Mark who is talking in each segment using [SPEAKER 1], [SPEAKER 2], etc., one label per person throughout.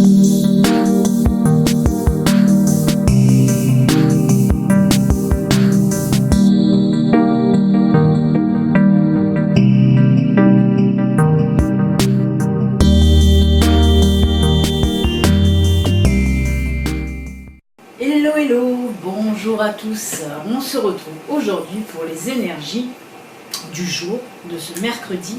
[SPEAKER 1] Hello, hello, bonjour à tous. On se retrouve aujourd'hui pour les énergies du jour de ce mercredi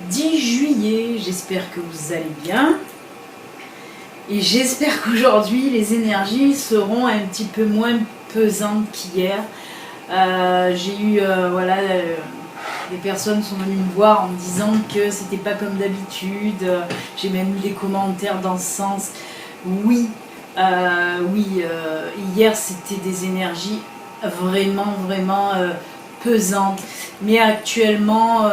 [SPEAKER 1] 10 juillet. J'espère que vous allez bien. Et j'espère qu'aujourd'hui les énergies seront un petit peu moins pesantes qu'hier. J'ai eu, des personnes sont venues me voir en me disant que c'était pas comme d'habitude. J'ai même eu des commentaires dans ce sens. Oui. Hier c'était des énergies vraiment pesantes, mais actuellement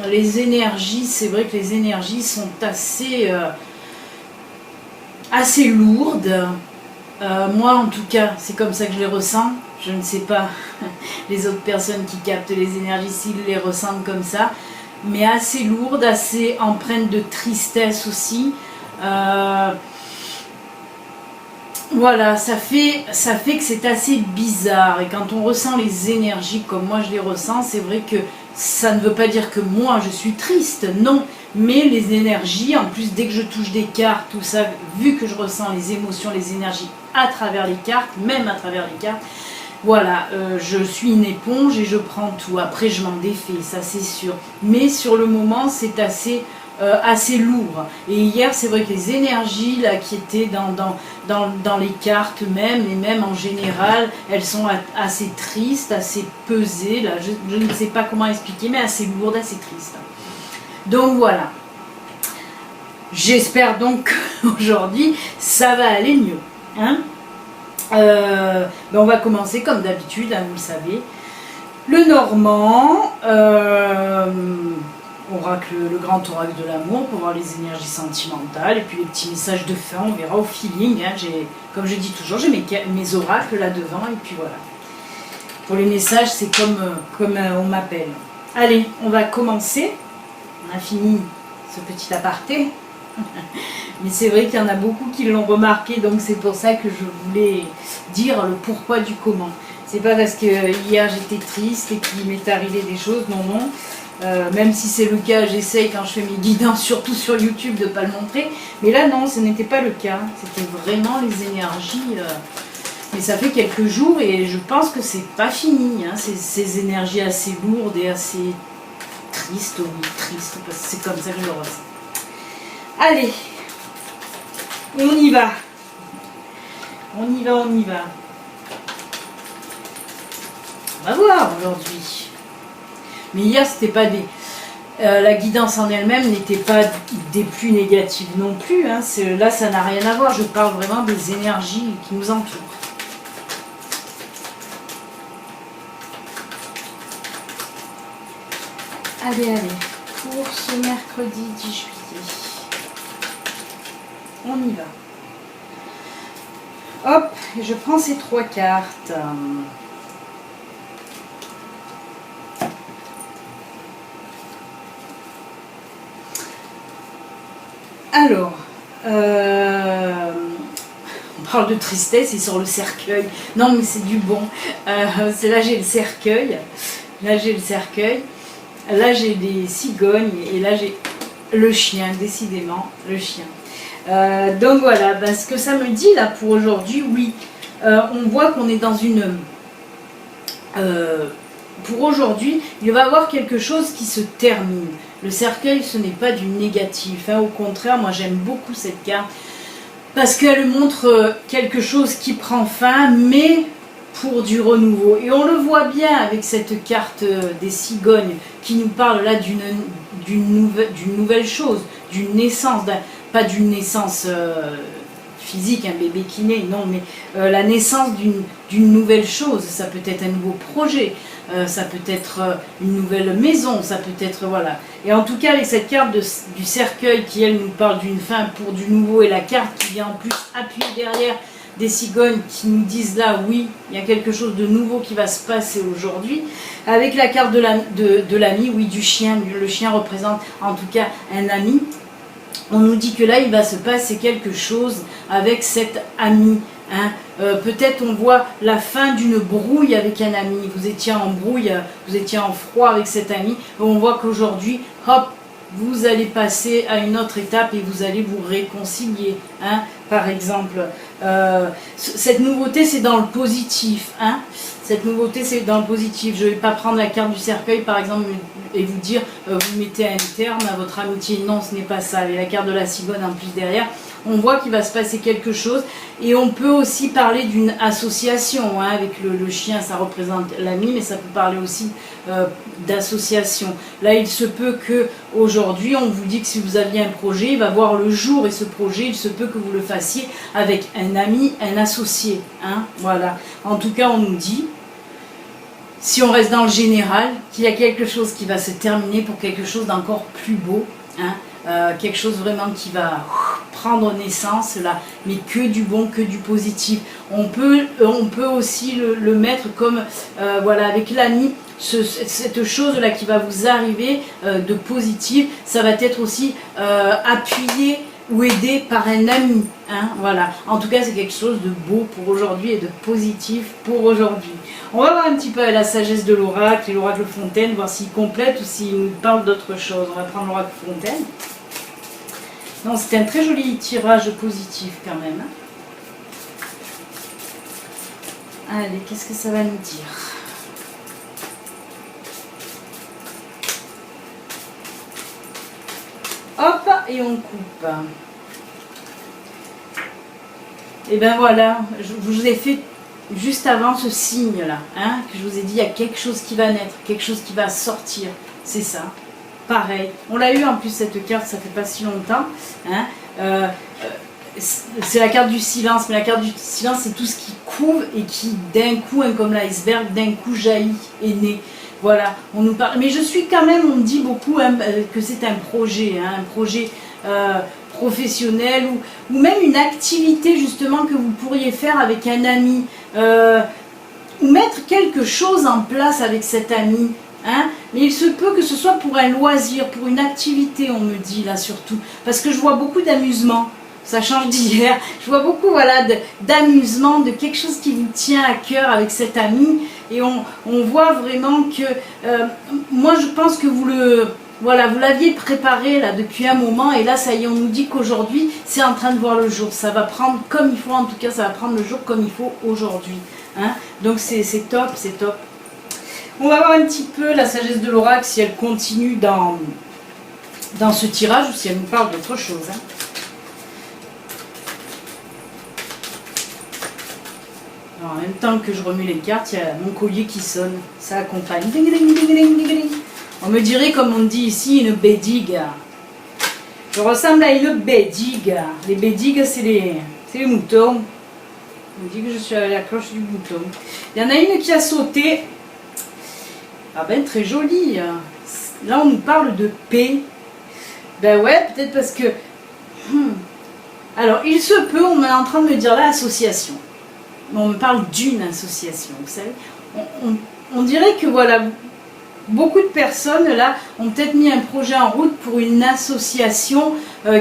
[SPEAKER 1] les énergies, c'est vrai que les énergies sont assez lourdes. Moi en tout cas c'est comme ça que je les ressens. Je ne sais pas les autres personnes qui captent les énergies s'ils les ressentent comme ça, mais assez lourdes, assez empreintes de tristesse aussi. Voilà, ça fait que c'est assez bizarre, et quand on ressent les énergies comme moi je les ressens, c'est vrai que ça ne veut pas dire que moi je suis triste, non, mais les énergies, en plus dès que je touche des cartes, tout ça, vu que je ressens les émotions, les énergies à travers les cartes, même à travers les cartes, voilà, je suis une éponge et je prends tout, après je m'en défais, ça c'est sûr, mais sur le moment c'est assez lourd. Et hier c'est vrai que les énergies là qui étaient dans les cartes même, et même en général, elles sont assez tristes, assez pesées là, je ne sais pas comment expliquer, mais assez lourdes, assez tristes. Donc voilà, j'espère donc qu'aujourd'hui ça va aller mieux, hein. On va commencer comme d'habitude, hein, vous le savez, le normand, oracle, le grand oracle de l'amour pour voir les énergies sentimentales, et puis les petits messages de fin, on verra au feeling, hein. Comme je dis toujours, j'ai mes oracles là devant, et puis voilà. Pour les messages, c'est comme on m'appelle. Allez, on va commencer. On a fini ce petit aparté. Mais c'est vrai qu'il y en a beaucoup qui l'ont remarqué, donc c'est pour ça que je voulais dire le pourquoi du comment. C'est pas parce que hier j'étais triste et qu'il m'est arrivé des choses, non. Même si c'est le cas, j'essaye quand je fais mes guidances, surtout sur YouTube, de ne pas le montrer. Mais là, non, ce n'était pas le cas. C'était vraiment les énergies. Mais ça fait quelques jours et je pense que c'est pas fini, hein, ces énergies assez lourdes et assez tristes. Oui, tristes, parce que c'est comme ça que je le ressens. Allez, on y va. On y va. On va voir aujourd'hui. Mais hier, c'était pas des... la guidance en elle-même n'était pas des plus négatives non plus, hein. Là, ça n'a rien à voir. Je parle vraiment des énergies qui nous entourent. Allez, pour ce mercredi 10 juillet. On y va. Hop, je prends ces 3 cartes. Alors, on parle de tristesse et sur le cercueil. Non, mais c'est du bon. Là, j'ai le cercueil. Là, j'ai des cigognes. Et là, j'ai le chien, décidément, le chien. Donc voilà, ce que ça me dit là pour aujourd'hui, oui. On voit qu'on est dans une... pour aujourd'hui, il va y avoir quelque chose qui se termine. Le cercueil, ce n'est pas du négatif, hein. Au contraire, moi j'aime beaucoup cette carte parce qu'elle montre quelque chose qui prend fin, mais pour du renouveau. Et on le voit bien avec cette carte des cigognes qui nous parle là d'une nouvelle chose, d'une naissance, pas d'une naissance physique, un bébé qui naît, non, mais la naissance d'une nouvelle chose. Ça peut être un nouveau projet, ça peut être une nouvelle maison, ça peut être, voilà. Et en tout cas, avec cette carte du cercueil qui, elle, nous parle d'une fin pour du nouveau, et la carte qui vient en plus appuyer derrière des cigognes qui nous disent là, oui, il y a quelque chose de nouveau qui va se passer aujourd'hui. Avec la carte de l'ami, oui, du chien, le chien représente en tout cas un ami. on nous dit que là, il va se passer quelque chose avec cet ami. Hein. Peut-être on voit la fin d'une brouille avec un ami. Vous étiez en brouille, vous étiez en froid avec cet ami. On voit qu'aujourd'hui, hop, vous allez passer à une autre étape et vous allez vous réconcilier. Hein. Par exemple, cette nouveauté, c'est dans le positif. Hein. Cette nouveauté, c'est dans le positif. Je ne vais pas prendre la carte du cercueil, par exemple, et vous dire, vous mettez un terme à votre amitié. Non, ce n'est pas ça. Et la carte de la cigogne en plus derrière, on voit qu'il va se passer quelque chose. Et on peut aussi parler d'une association. Hein, avec le chien, ça représente l'ami, mais ça peut parler aussi d'association. Là, il se peut que aujourd'hui, on vous dit que si vous aviez un projet, il va voir le jour. Et ce projet, il se peut que vous le fassiez avec un ami, un associé. Hein, voilà. En tout cas, on nous dit, si on reste dans le général, qu'il y a quelque chose qui va se terminer pour quelque chose d'encore plus beau. Hein, quelque chose vraiment qui va prendre naissance là, mais que du bon, que du positif. On peut aussi le mettre comme, voilà, avec l'ami, cette chose là qui va vous arriver de positif, ça va être aussi appuyé ou aidé par un ami. Hein, voilà. En tout cas, c'est quelque chose de beau pour aujourd'hui et de positif pour aujourd'hui. On va voir un petit peu la sagesse de l'oracle et l'oracle Fontaine, voir s'il complète ou s'il nous parle d'autre chose. On va prendre l'oracle Fontaine. Non, c'était un très joli tirage positif quand même. Allez, qu'est-ce que ça va nous dire? Hop, et on coupe. Et ben voilà, je vous ai fait juste avant ce signe-là, hein, que je vous ai dit, il y a quelque chose qui va naître, quelque chose qui va sortir, c'est ça. Pareil, on l'a eu en plus cette carte, ça fait pas si longtemps. Hein, c'est la carte du silence, mais la carte du silence, c'est tout ce qui couve et qui d'un coup, hein, comme l'iceberg, d'un coup jaillit et naît. Voilà, on nous parle. Mais je suis quand même, on me dit beaucoup hein, que c'est un projet professionnel ou même une activité justement que vous pourriez faire avec un ami. Ou mettre quelque chose en place avec cet ami. Hein, mais il se peut que ce soit pour un loisir, pour une activité, on me dit là surtout. Parce que je vois beaucoup d'amusement. Ça change d'hier. Je vois beaucoup voilà, d'amusement, de quelque chose qui vous tient à cœur avec cet ami. Et on voit vraiment que... moi, je pense que vous l'aviez préparé là, depuis un moment. Et là, ça y est, on nous dit qu'aujourd'hui, c'est en train de voir le jour. Ça va prendre comme il faut. En tout cas, ça va prendre le jour comme il faut aujourd'hui. Hein, donc, c'est top, c'est top. On va voir un petit peu la sagesse de l'oracle, si elle continue dans ce tirage ou si elle nous parle d'autre chose. Hein. Alors, en même temps que je remue les cartes, il y a mon collier qui sonne. Ça accompagne. Ding, ding, ding, ding, ding, ding. On me dirait, comme on dit ici, une bédigue. Je ressemble à une bédigue. Les bédigues, c'est les moutons. On me dit que je suis à la cloche du mouton. Il y en a une qui a sauté. Ah ben très joli. Là on nous parle de paix. Ben ouais, peut-être parce que... Alors il se peut, on est en train de me dire là association. On me parle d'une association, vous savez. On dirait que voilà, beaucoup de personnes là ont peut-être mis un projet en route pour une association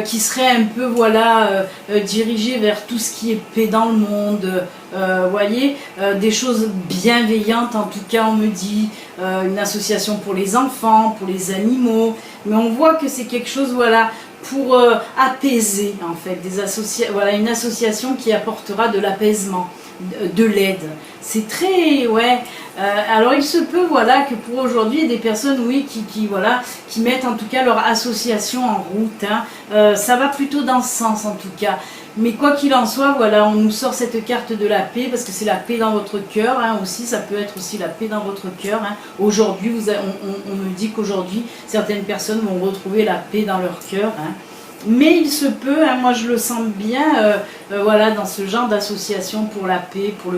[SPEAKER 1] qui serait un peu voilà dirigée vers tout ce qui est paix dans le monde. Voyez, des choses bienveillantes en tout cas on me dit, une association pour les enfants, pour les animaux, mais on voit que c'est quelque chose voilà pour apaiser en fait, voilà, une association qui apportera de l'apaisement, de l'aide. C'est très, ouais, alors il se peut voilà que pour aujourd'hui il y a des personnes oui qui mettent en tout cas leur association en route, hein. Ça va plutôt dans ce sens en tout cas. Mais quoi qu'il en soit, voilà, on nous sort cette carte de la paix, parce que c'est la paix dans votre cœur, hein, aussi, ça peut être aussi la paix dans votre cœur. Hein. Aujourd'hui, on me dit qu'aujourd'hui, certaines personnes vont retrouver la paix dans leur cœur. Hein. Mais il se peut, hein, moi je le sens bien, voilà, dans ce genre d'association pour la paix, pour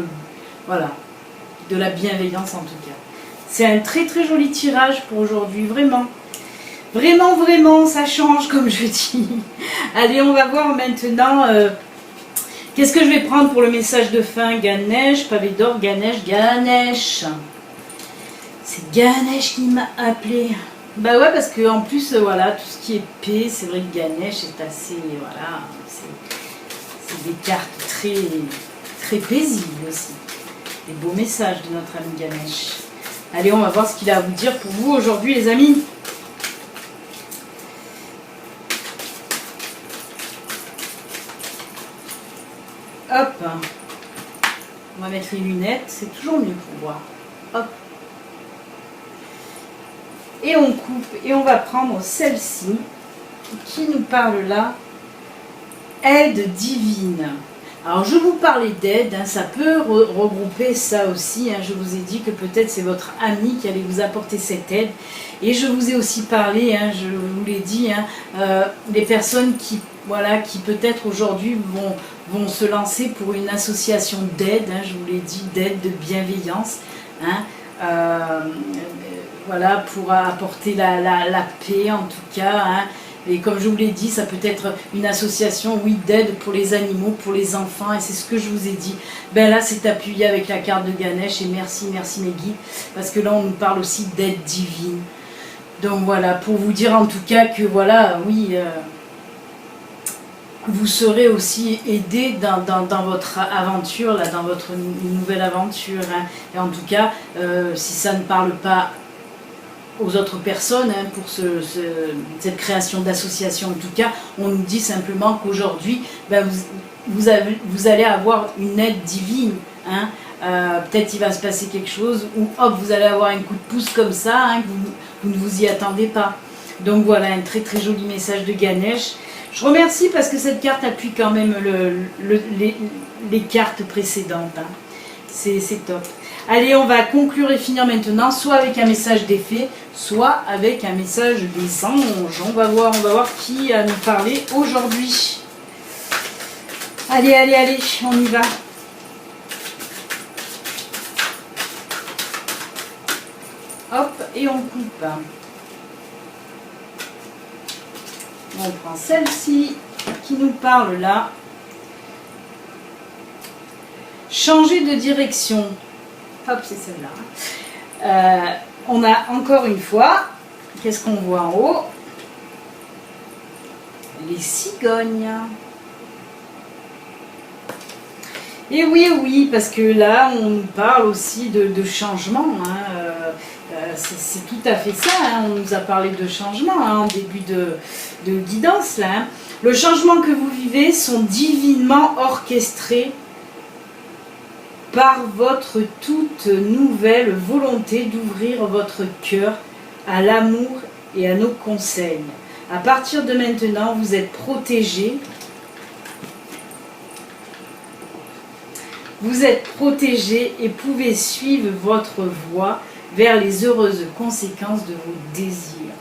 [SPEAKER 1] voilà, de la bienveillance en tout cas. C'est un très très joli tirage pour aujourd'hui, vraiment. Vraiment, vraiment, ça change comme je dis. Allez, on va voir maintenant qu'est-ce que je vais prendre pour le message de fin. Ganesh, pavé d'or, Ganesh, Ganesh. C'est Ganesh qui m'a appelé. Bah ouais, parce que en plus, voilà, tout ce qui est paix, c'est vrai que Ganesh est assez, voilà, c'est des cartes très, très paisibles aussi. Des beaux messages de notre ami Ganesh. Allez, on va voir ce qu'il a à vous dire pour vous aujourd'hui, les amis. Hop. On va mettre les lunettes, c'est toujours mieux pour voir. Hop. Et on coupe et on va prendre celle-ci qui nous parle là. Aide divine. Alors je vous parlais d'aide, hein, ça peut regrouper ça aussi, hein, je vous ai dit que peut-être c'est votre ami qui allait vous apporter cette aide, et je vous ai aussi parlé, hein, je vous l'ai dit, hein, des personnes qui, voilà, qui peut-être aujourd'hui vont se lancer pour une association d'aide, hein, je vous l'ai dit, d'aide, de bienveillance, hein, voilà, pour apporter la paix en tout cas, hein. Et comme je vous l'ai dit, ça peut être une association, oui, d'aide pour les animaux, pour les enfants, et c'est ce que je vous ai dit. Ben là, c'est appuyé avec la carte de Ganesh, et merci, merci mes guides, parce que là, on nous parle aussi d'aide divine. Donc voilà, pour vous dire en tout cas que voilà, oui, vous serez aussi aidé dans votre aventure, là, dans votre nouvelle aventure. Hein. Et en tout cas, si ça ne parle pas aux autres personnes, hein, pour cette création d'association, en tout cas, on nous dit simplement qu'aujourd'hui, ben, vous allez avoir une aide divine. Hein. Peut-être il va se passer quelque chose, ou hop, vous allez avoir un coup de pouce comme ça, hein, que vous ne vous y attendez pas. Donc voilà, un très très joli message de Ganesh. Je remercie parce que cette carte appuie quand même les cartes précédentes. Hein. C'est top. Allez, on va conclure et finir maintenant, soit avec un message des fées, soit avec un message des anges. On va voir qui a nous parler aujourd'hui. Allez, allez, allez, on y va. Hop, et on coupe. On prend celle-ci qui nous parle là. Changer de direction. Hop, c'est celle-là. On a encore une fois, qu'est-ce qu'on voit en haut? Les cigognes. Et oui, oui, parce que là, on nous parle aussi de changement. Hein. C'est tout à fait ça. Hein. On nous a parlé de changement hein, en début de guidance. Là, hein. Le changement que vous vivez sont divinement orchestrés par votre toute nouvelle volonté d'ouvrir votre cœur à l'amour et à nos conseils. À partir de maintenant, vous êtes protégés. Vous êtes protégés et pouvez suivre votre voie vers les heureuses conséquences de vos désirs.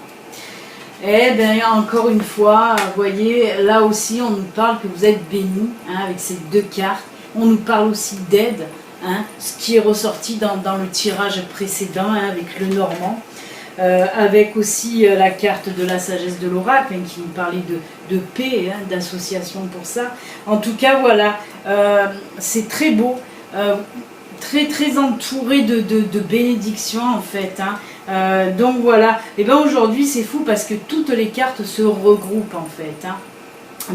[SPEAKER 1] Eh bien, encore une fois, vous voyez, là aussi, on nous parle que vous êtes bénis hein, avec ces deux cartes. On nous parle aussi d'aide. Hein, ce qui est ressorti dans le tirage précédent hein, avec le Normand, avec aussi la carte de la sagesse de l'oracle hein, qui nous parlait de paix, hein, d'association pour ça. En tout cas, voilà, c'est très beau, très très entouré de bénédictions en fait. Hein. Donc voilà, et bien aujourd'hui c'est fou parce que toutes les cartes se regroupent en fait. Hein.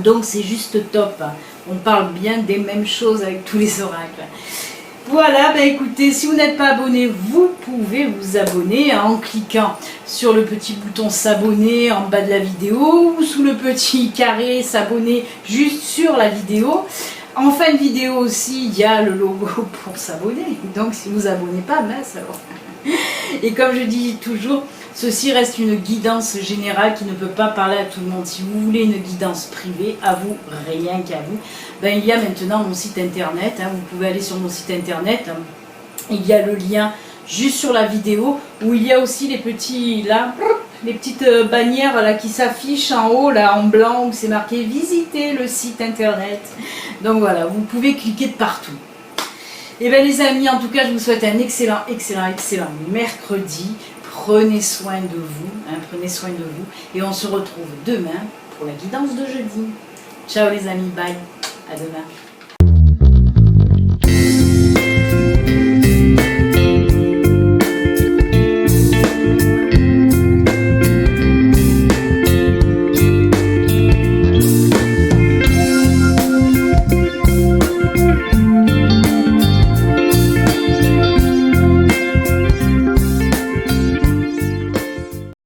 [SPEAKER 1] Donc c'est juste top. On parle bien des mêmes choses avec tous les oracles. Voilà, ben écoutez, si vous n'êtes pas abonné, vous pouvez vous abonner en cliquant sur le petit bouton s'abonner en bas de la vidéo ou sous le petit carré s'abonner juste sur la vidéo. En fin de vidéo aussi, il y a le logo pour s'abonner. Donc si vous vous abonnez pas, mince alors. Et comme je dis toujours, ceci reste une guidance générale qui ne peut pas parler à tout le monde. Si vous voulez une guidance privée, à vous, rien qu'à vous, ben, il y a maintenant mon site internet. Hein, vous pouvez aller sur mon site internet. Hein, il y a le lien juste sur la vidéo où il y a aussi les petits là, les petites bannières là qui s'affichent en haut là en blanc où c'est marqué visiter le site internet. Donc voilà, vous pouvez cliquer de partout. Et bien les amis, en tout cas, je vous souhaite un excellent mercredi. Prenez soin de vous, hein, prenez soin de vous. Et on se retrouve demain pour la guidance de jeudi. Ciao les amis, bye, à demain.